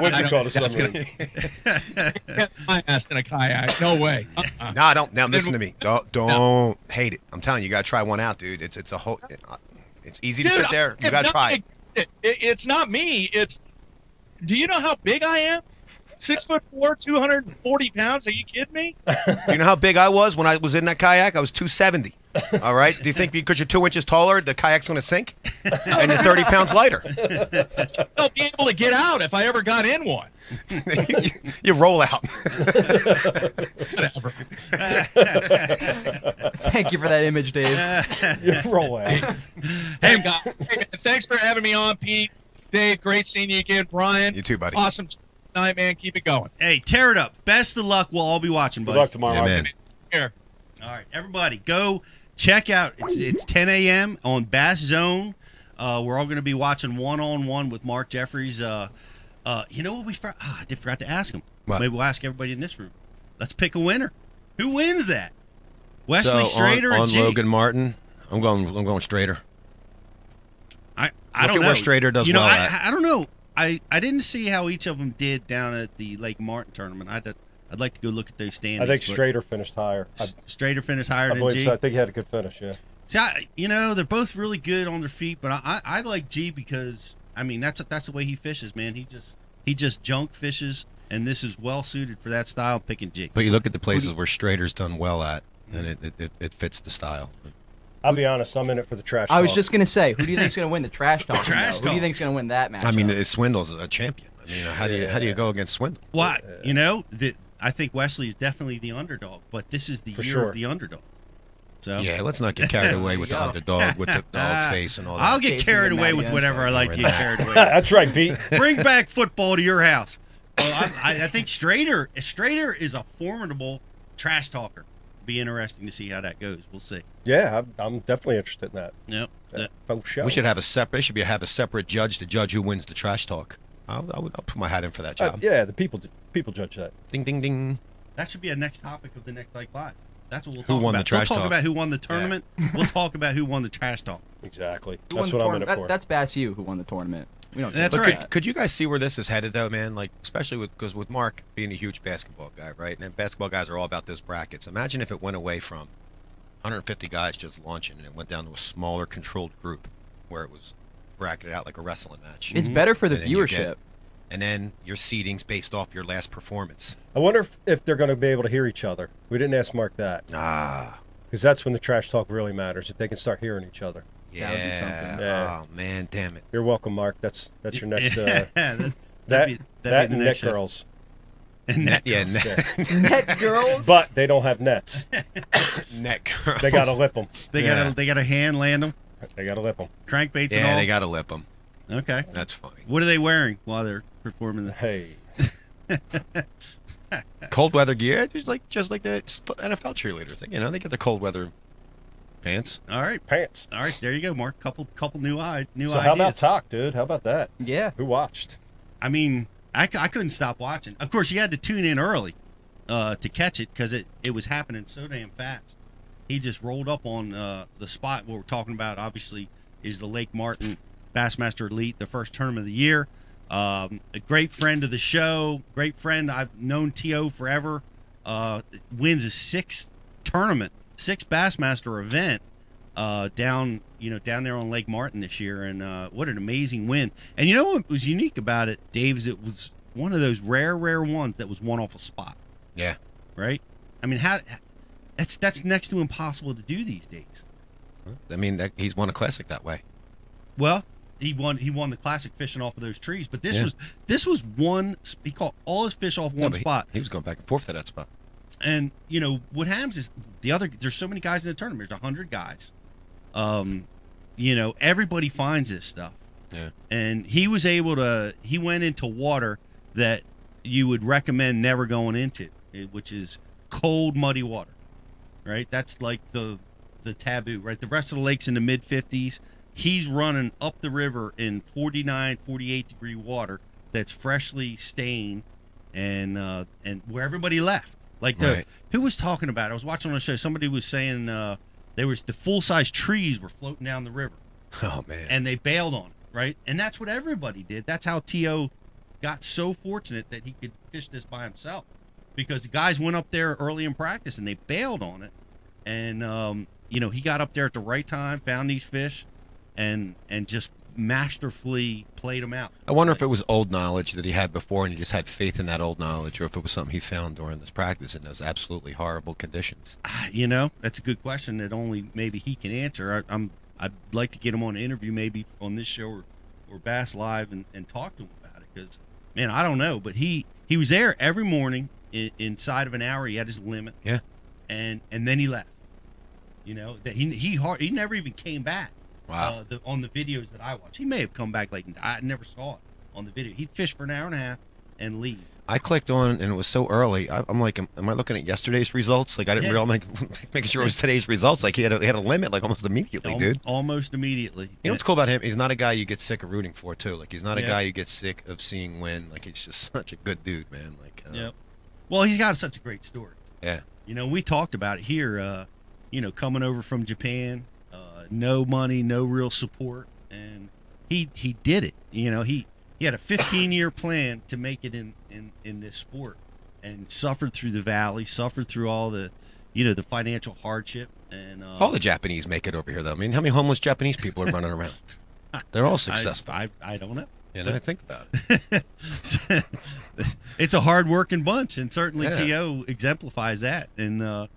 would be called a submarine. Get my ass in a kayak. No way. No, don't. Now listen to me. Don't hate it. I'm telling you, you got to try one out, dude. It's a whole. It's easy to sit there. You got to try it. It's not me. Do you know how big I am? 6'4", 240 pounds. Are you kidding me? Do you know how big I was when I was in that kayak? I was 270. All right. Do you think because you're 2 inches taller, the kayak's going to sink? And you're 30 pounds lighter. I'll be able to get out if I ever got in one. You roll out. Whatever. Thank you for that image, Dave. You roll out. Hey, man, thanks for having me on, Pete. Dave, great seeing you again. Brian. You too, buddy. Awesome night, man. Keep it going. Hey, tear it up. Best of luck. We'll all be watching, buddy. Good luck tomorrow. Yeah, man. Here. All right, everybody, go check out. It's 10 a.m. on Bass Zone. We're all going to be watching one-on-one with Mark Jeffries. You know what I forgot to ask him. What? Maybe we'll ask everybody in this room. Let's pick a winner. Who wins that? Wesley Strader on and G. Logan Martin. I'm going Strader. I don't know. Where Strader does well at. I don't know. I didn't see how each of them did down at the Lake Martin tournament. I'd like to go look at those standings. I think Strader finished higher. Strader finished higher I than believe G. so. I think he had a good finish, yeah. See, they're both really good on their feet, but I like G because that's the way he fishes, man. He just junk fishes, and this is well suited for that style. Picking G. But you look at the places where Strader's done well at, and it fits the style. I'll be honest, I'm in it for the trash talk. I was just going to say, who do you think's going to win the trash talk? Trash Who do talk. you think's going to win that match? I mean, Swindle's a champion. I mean, how do you go against Swindle? Well, I think Wesley is definitely the underdog, but this is the year of the underdog. So yeah, let's not get carried away with the underdog, with the dog face and all that. I'll get carried away with whatever I like to get carried away with. That's right, Pete. Bring back football to your house. Well, I think Strader is a formidable trash talker. Be interesting to see how that goes. We'll see. Yeah, I'm definitely interested in that. Yep. We should have a separate judge to judge who wins the trash talk. I'll put my hat in for that job. Yeah, the people judge that. Ding ding ding. That should be a next topic of the next Like Live. That's what we'll talk Who won about. the trash We'll talk talk? about who won the tournament. We'll talk about who won the trash talk. Exactly. Who That's won what the I'm in it for. That's Bass U who won the tournament. We don't. That's But right. Could you guys see where this is headed, though, man? Like, especially because with Mark being a huge basketball guy, right? And basketball guys are all about those brackets. Imagine if it went away from 150 guys just launching and it went down to a smaller, controlled group where it was bracketed out like a wrestling match. It's better for the And then you viewership. and then your seeding's based off your last performance. I wonder if they're going to be able to hear each other. We didn't ask Mark that. Because that's when the trash talk really matters, if they can start hearing each other. Yeah. That would be something. Yeah. Oh, man, damn it. You're welcome, Mark. That's your next. that'd that be the and net next show. girls. And Net, yeah, Net girls. But they don't have nets. net girls. They got to lip them. They got a hand land them. They got to lip them. Crankbaits and Yeah, all. they got to lip them. Okay. That's funny. What are they wearing while they're performing the? Hey. Cold weather gear, just like the NFL cheerleaders. You know, they get the cold weather pants. All right, pants. All right, there you go, Mark. Couple new ideas. So how about talk, dude? How about that? Yeah. Who watched? I mean, I couldn't stop watching. Of course, you had to tune in early to catch it because it was happening so damn fast. He just rolled up on the spot. What we're talking about, obviously, is the Lake Martin Bassmaster Elite, the first tournament of the year. A great friend of the show, great friend. I've known T.O. forever. Wins a sixth Bassmaster event down there on Lake Martin this year, and what an amazing win. And you know what was unique about it, Dave, is it was one of those rare ones that was won off a spot. Yeah. Right? I mean, that's next to impossible to do these days. I mean, he's won a classic that way. Well, he won the classic fishing off of those trees, but this was one. He caught all his fish off one spot. He was going back and forth to that spot. And you know what happens is there's so many guys in the tournament. There's 100 guys. Everybody finds this stuff. Yeah. And he went into water that you would recommend never going into, which is cold, muddy water. Right? That's like the taboo, right? The rest of the lake's in the mid 50s. He's running up the river in 49, 48 degree water that's freshly stained and where everybody left. Like who was talking about it? I was watching on the show. Somebody was saying there was the full size trees were floating down the river. Oh man! And they bailed on it, right? And that's what everybody did. That's how T.O. got so fortunate that he could fish this by himself, because the guys went up there early in practice and they bailed on it. And he got up there at the right time, found these fish, and just masterfully played them out. I wonder if it was old knowledge that he had before and he just had faith in that old knowledge, or if it was something he found during this practice in those absolutely horrible conditions. That's a good question that only maybe he can answer. I'd like to get him on an interview maybe on this show or Bass Live and talk to him about it, because, man, I don't know. But he was there every morning inside of an hour. He had his limit. Yeah. And then he left. That he never even came back. Wow. On the videos that I watched, he may have come back I never saw it on the video. He'd fish for an hour and a half and leave. I clicked on and it was so early. I'm like, am I looking at yesterday's results? Like I didn't realize, making sure it was today's results. Like he had a limit like almost immediately, dude. Almost immediately. You know what's cool about him? He's not a guy you get sick of rooting for too. Like he's not a guy you get sick of seeing win. Like he's just such a good dude, man. Like Well, he's got such a great story. Yeah. We talked about it here. Coming over from Japan. No money, no real support, and he did it. He had a 15-year plan to make it in this sport, and suffered through the valley, suffered through all the the financial hardship, and all the Japanese make it over here though. I mean, how many homeless Japanese people are running around? They're all successful. I don't know. I think about it. It's a hard-working bunch, and certainly Yeah. T.O. exemplifies that, and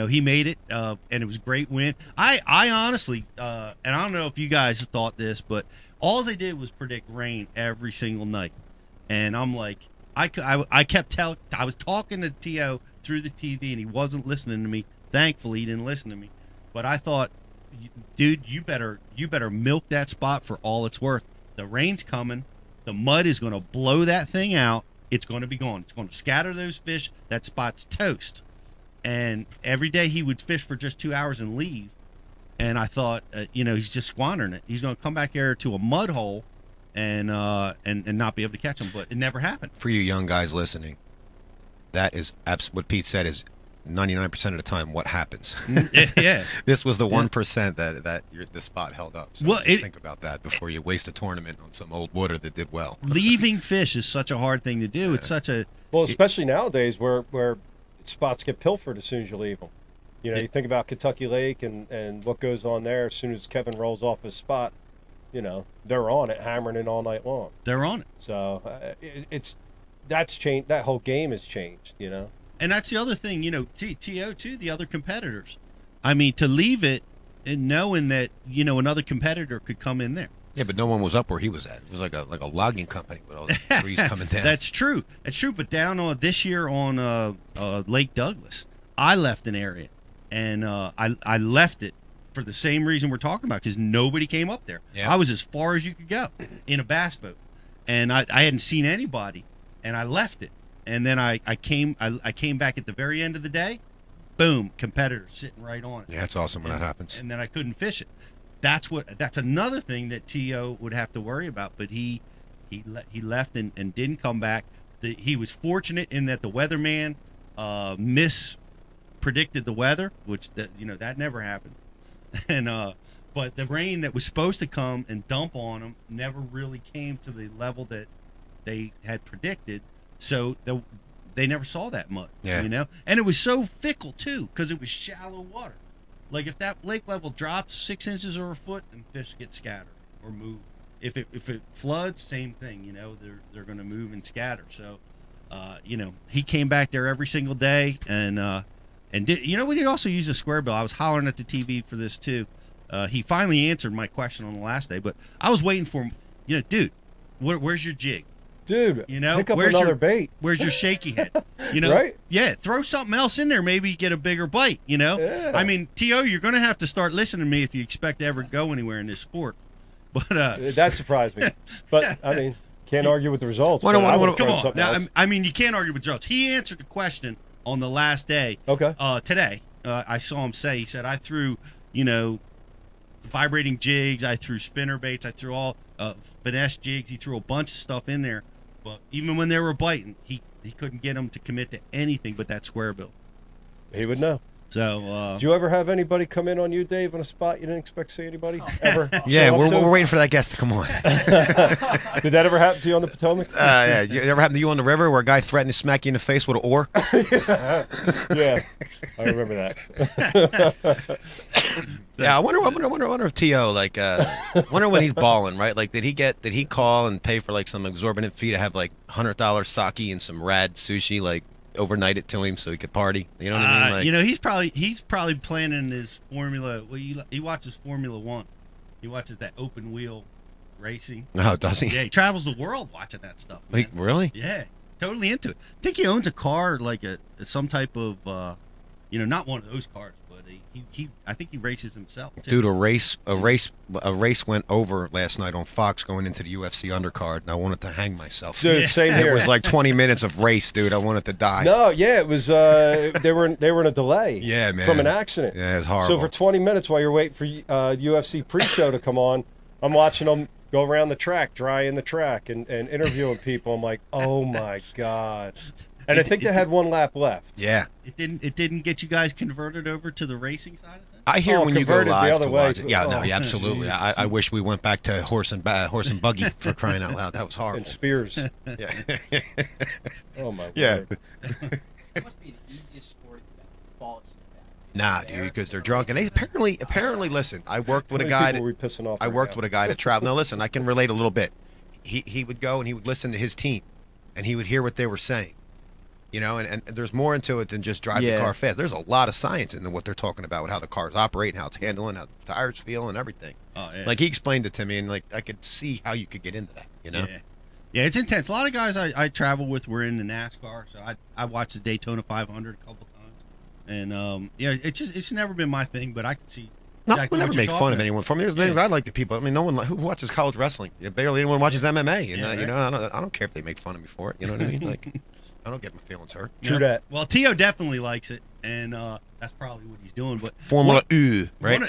he made it, and it was a great win. I honestly, and I don't know if you guys thought this, but all they did was predict rain every single night. And I'm like, I was talking to T.O. through the TV, and he wasn't listening to me. Thankfully, he didn't listen to me. But I thought, dude, you better milk that spot for all it's worth. The rain's coming. The mud is going to blow that thing out. It's going to be gone. It's going to scatter those fish. That spot's toast. And every day he would fish for just 2 hours and leave. And I thought, he's just squandering it. He's going to come back here to a mud hole and not be able to catch him. But it never happened. For you young guys listening, that is what Pete said is 99% of the time, what happens? Yeah. This was the 1% that the spot held up. So Well, think about that before you waste a tournament on some old water that did well. Leaving fish is such a hard thing to do. It's such a Well, especially nowadays where spots get pilfered as soon as you leave them. You know, you think about Kentucky Lake and what goes on there. As soon as Kevin rolls off his spot, you know, they're on it, hammering it all night long. They're on it. So that's changed. That whole game has changed, you know. And that's the other thing, you know, TO too, the other competitors. I mean, to leave it and knowing that, you know, another competitor could come in there. Yeah, but no one was up where he was at. It was like a logging company with all the trees coming down. That's true. That's true. But down on this year on Lake Douglas, I left an area, and I left it for the same reason we're talking about, because nobody came up there. Yeah. I was as far as you could go in a bass boat, and I hadn't seen anybody, and I left it. And then I came back at the very end of the day, boom, competitor sitting right on it. Yeah, it's awesome when that happens. And then I couldn't fish it. That's another thing that T.O. would have to worry about. But he left and didn't come back. He was fortunate in that the weatherman mispredicted the weather, which that never happened. And but the rain that was supposed to come and dump on him never really came to the level that they had predicted. So they never saw that much, yeah. You know? And it was so fickle, too, because it was shallow water. Like, if that lake level drops 6 inches or a foot, and fish get scattered or move. If it floods, same thing, you know, they're going to move and scatter. So, you know, he came back there every single day, and did, you know, we also used a square bill. I was hollering at the TV for this, too. He finally answered my question on the last day, but I was waiting for him. You know, dude, where's your jig? Dude, you know, pick up another bait. Where's your shaky head? You know, right? Yeah, throw something else in there. Maybe get a bigger bite. You know, yeah. I mean, T.O., you're going to have to start listening to me if you expect to ever go anywhere in this sport. But that surprised me. But I mean, can't argue with the results. Come on, now, I mean, you can't argue with results. He answered the question on the last day. Okay. Today, I saw him say. He said, "I threw, you know, vibrating jigs. I threw spinner baits. I threw all finesse jigs. He threw a bunch of stuff in there." But even when they were biting, he couldn't get them to commit to anything but that square bill. He would know. So, did you ever have anybody come in on you, Dave, on a spot you didn't expect to see anybody ever? Yeah, we're waiting for that guest to come on. Did that ever happen to you on the Potomac? Yeah, you ever happened to you on the river where a guy threatened to smack you in the face with an oar? Yeah, I remember that. Yeah, I wonder if T.O. like wonder when he's balling, right? Like, did he call and pay for like some exorbitant fee to have like $100 sake and some rad sushi, like overnight it to him so he could party? You know what I mean? Like, you know, he's probably planning his Formula. Well, he watches Formula One. He watches that open wheel racing. Oh, does he? Yeah, he travels the world watching that stuff. Like, really? Yeah, totally into it. I think he owns a car, like some type of, you know, not one of those cars, but I think he races himself too. Dude, a race went over last night on Fox going into the UFC undercard, and I wanted to hang myself. Dude, same here. It was like 20 minutes of race, dude. I wanted to die. No, yeah, it was. They were in a delay. Yeah, man. From an accident. Yeah, it's horrible. So for 20 minutes while you're waiting for UFC pre-show to come on, I'm watching them go around the track, dry in the track, and interviewing people. I'm like, oh my god. And I think they had one lap left. Yeah. It didn't get you guys converted over to the racing side of things? I hear when you go live the other to way. watch it. Yeah, no, yeah, absolutely. I wish we went back to horse and buggy for crying out loud. That was horrible. And spears. Yeah. Oh my yeah. word. It must be the easiest sport to fall asleep at. Nah, dude, because they're drunk. And they apparently, listen, I worked with a How many guy people were we pissing off I right worked now? with a guy that traveled. Now listen, I can relate a little bit. He would go and he would listen to his team, and he would hear what they were saying. You know, and there's more into it than just drive the car fast. There's a lot of science into what they're talking about with how the cars operate and how it's handling, how the tires feel and everything. Oh, yeah. Like, he explained it to me, and like I could see how you could get into that, you know? Yeah, it's intense. A lot of guys I travel with were in the NASCAR, so I watched the Daytona 500 a couple times. And, yeah, it's never been my thing, but I can see. No, exactly we never what you're make fun talking of about. anyone. From there's things I like the people. I mean, no one who watches college wrestling. Barely anyone watches MMA. And, Yeah, you know, I don't care if they make fun of me for it. You know what I mean? Like, I don't get my feelings hurt. True that. Well, T.O. definitely likes it, and that's probably what he's doing. But Formula U, right?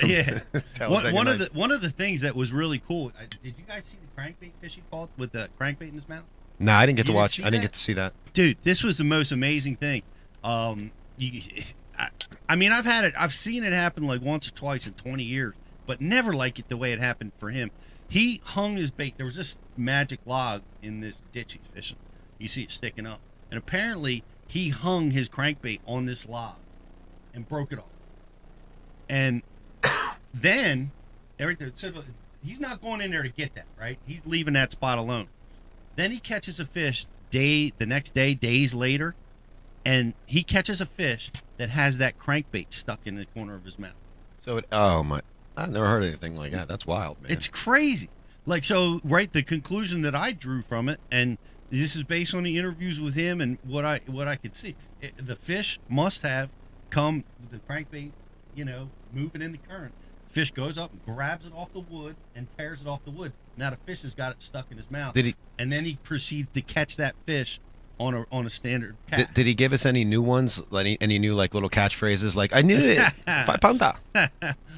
One of the things that was really cool. Did you guys see the crankbait fish he caught with the crankbait in his mouth? No, I didn't get to You watch. see I didn't that? get to see that. Dude, this was the most amazing thing. I I mean, I've seen it happen like once or twice in 20 years, but never like it the way it happened for him. He hung his bait. There was this magic log in this ditch he's fishing. You see it sticking up. And apparently he hung his crankbait on this log and broke it off. And then everything, so he's not going in there to get that, right? He's leaving that spot alone. Then he catches a fish the next day, days later, and he catches a fish that has that crankbait stuck in the corner of his mouth. So I've never heard anything like that. That's wild, man. It's crazy. Like, so, right, the conclusion that I drew from it, and this is based on the interviews with him and what I could see. The fish must have come, the crankbait, moving in the current. Fish goes up and grabs it off the wood and tears it off the wood. Now the fish has got it stuck in his mouth. And then he proceeds to catch that fish on a standard cast. Did he give us any new ones? Any new like little catchphrases? Like, I knew it. 5 pounder.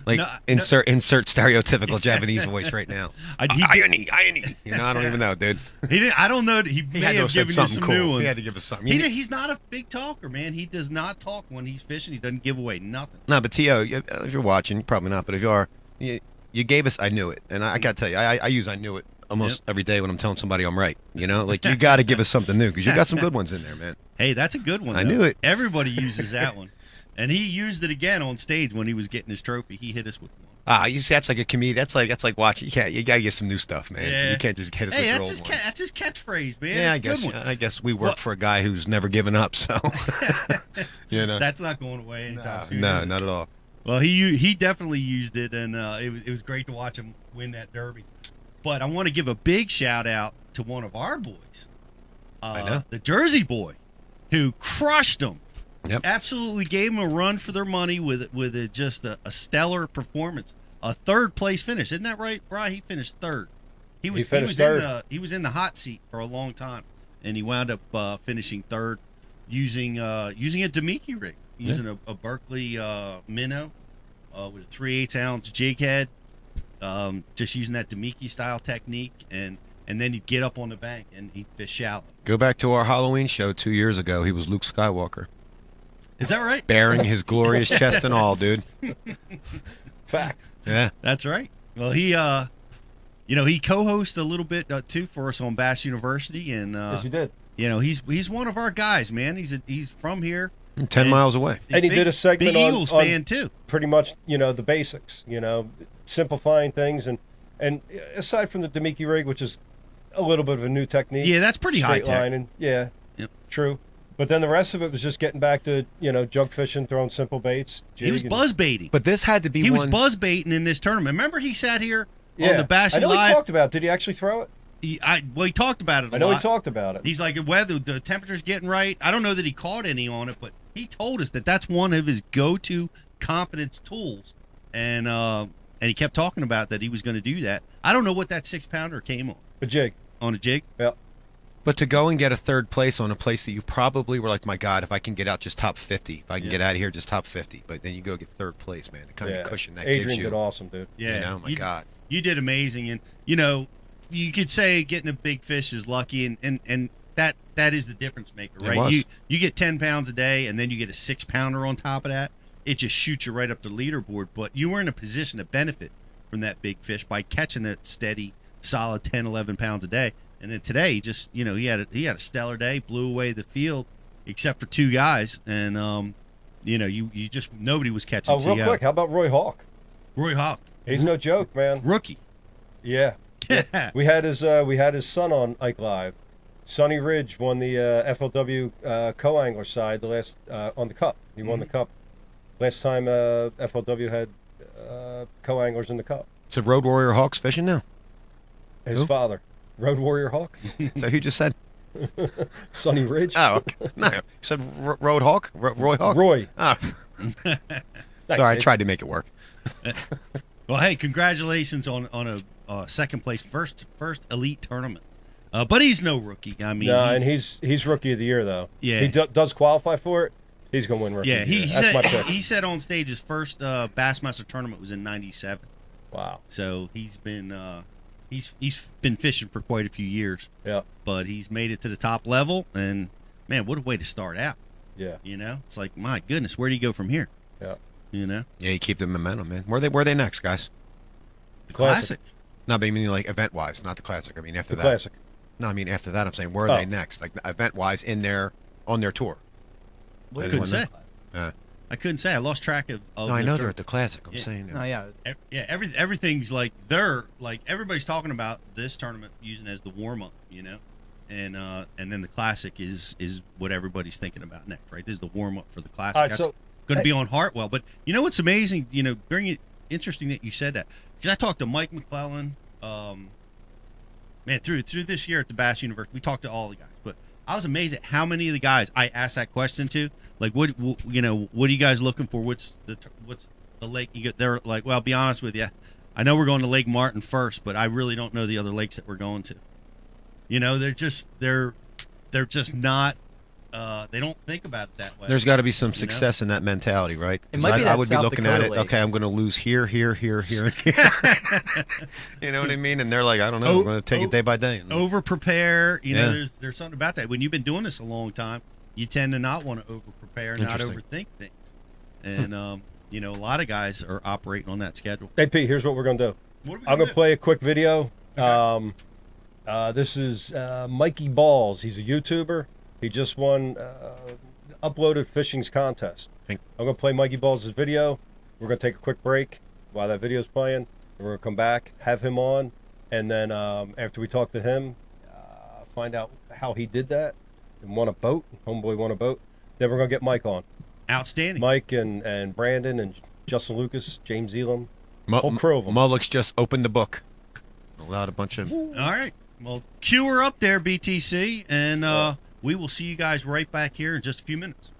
Like, insert stereotypical Japanese voice right now. Irony. I don't even know, dude. He didn't. I don't know. He may have given you some cool. new ones. He had to give us something. He's not a big talker, man. He does not talk when he's fishing. He doesn't give away nothing. No, but T.O., if you're watching, probably not, but if you are, you gave us I knew it. And I got to tell you, I use I knew it almost every day when I'm telling somebody I'm right. Like, you got to give us something new because you got some good ones in there, man. Hey, that's a good one. I knew it. Everybody uses that one. And he used it again on stage when he was getting his trophy. He hit us with one. You see, that's like a comedian. That's like watching. You got to get some new stuff, man. Yeah. You can't just hit us with your old ones. That's his catchphrase, man. Yeah, That's I guess we work for a guy who's never given up, so That's not going away anytime soon. No, not at all. Well, he definitely used it, and it was great to watch him win that derby. But I want to give a big shout out to one of our boys, I know, the Jersey boy, who crushed them. Yep. Absolutely gave them a run for their money with just a stellar performance. A third place finish, isn't that right, Brian? He finished third. He was third. He was in the hot seat for a long time, and he wound up finishing third using a Demiki rig, using a Berkeley minnow with a 3/8 ounce jig head, just using that Demiki style technique, and then he'd get up on the bank and he'd fish shallow. Go back to our Halloween show 2 years ago. He was Luke Skywalker. Is that right? Bearing his glorious chest and all, dude. Fact. Yeah, that's right. Well, he co-hosts a little bit too for us on Bass University, and yes, he did. He's one of our guys, man. He's from here, 10 miles away, and he did a segment big Eagles fan too. Pretty much, the basics, simplifying things, and aside from the Demiki rig, which is a little bit of a new technique. Yeah, that's pretty high tech. Lining. Yeah, true. But then the rest of it was just getting back to, jug fishing, throwing simple baits. He was buzz baiting. But this had to be was buzz baiting in this tournament. Remember he sat here on the Bash I know Live? He talked about it. Did he actually throw it? He talked about it a lot. I know he talked about it. He's like, weather, the temperature's getting right. I don't know that he caught any on it, but he told us that that's one of his go-to confidence tools. And he kept talking about that he was going to do that. I don't know what that 6-pounder came on. A jig. On a jig? Yeah. But to go and get a third place on a place that you probably were like, my God, if I can get out just top 50, if I can get out of here just top 50. But then you go get third place, man. The kind of cushion that gives you. Adrian did awesome, dude. Yeah. My God. You did amazing. And, you could say getting a big fish is lucky, and that is the difference maker, right? You get 10 pounds a day, and then you get a 6-pounder on top of that. It just shoots you right up the leaderboard. But you were in a position to benefit from that big fish by catching a steady, solid 10, 11 pounds a day. And then today, he just, he had a stellar day, blew away the field, except for 2 guys, and you just nobody was catching. Oh, real quick, how about Roy Hawk? Roy Hawk, he's no joke, man. Rookie. Yeah. we had his son on Ike Live. Sonny Ridge won the FLW co-angler side the last on the Cup. He won the Cup last time FLW had co-anglers in the Cup. So Road Warrior Hawk's fishing now. His father. Road Warrior Hawk? So who just said? Sonny Ridge? Oh, okay. No. You said Road Hawk? Roy Hawk? Roy. Oh. Sorry, I tried to make it work. Well, hey, congratulations on a second place, first elite tournament. But he's no rookie. I mean, and he's rookie of the year, though. Yeah. He does qualify for it. He's going to win rookie of the year. That's my pick. He said on stage his first Bassmaster tournament was in '97. Wow. So he's been he's been fishing for quite a few years. Yeah. But he's made it to the top level, and man, what a way to start out. Yeah. You know, it's like, my goodness, where do you go from here? Yeah. You know? Yeah, you keep the momentum, man. Where are they next, guys? The Classic. No, but I mean like event-wise, not the Classic. I mean after The that. Classic. No, I mean after that. I'm saying where are they next? Like event-wise on their tour. I couldn't say. Yeah. I couldn't say. I lost track of. No, I know they're at the Classic. I'm saying. Oh yeah. Yeah. Everything's like they're like everybody's talking about this tournament using as the warm up, you know, and then the Classic is what everybody's thinking about next, right? This is the warm up for the Classic. All right, That's so going to be on Hartwell. But you know what's amazing? You know, interesting that you said that because I talked to Mike McClellan, man, through this year at the Bass University, we talked to all the guys, but I was amazed at how many of the guys I asked that question to. Like, what you know, what are you guys looking for? What's the lake? They're like, well, I'll be honest with you, I know we're going to Lake Martin first, but I really don't know the other lakes that we're going to. You know, they're just not. They don't think about it that way. There's got to be some success in that mentality, right? It might be I would South be looking Dakota at it. lake. Okay, I'm going to lose here, and here. You know what I mean? And they're like, I don't know. We're going to take it day by day. Over prepare. You know, there's something about that. When you've been doing this a long time, you tend to not want to over prepare, not overthink things. And you know, a lot of guys are operating on that schedule. Hey Pete, here's what we're gonna do. I'm gonna play a quick video. Okay. This is Mikey Balls. He's a YouTuber. He just won uploaded fishing's contest. I'm gonna play Mikey Balls' video. We're gonna take a quick break while that video's playing. We're gonna come back, have him on, and then after we talk to him, find out how he did that and won a boat. Homeboy won a boat. Then we're gonna get Mike on. Outstanding. Mike and Brandon and Justin Lucas, James Elam, whole crew of them. Mullick's just opened the book. Allowed a bunch of. All right. Well, cue her up there, BTC, and we will see you guys right back here in just a few minutes.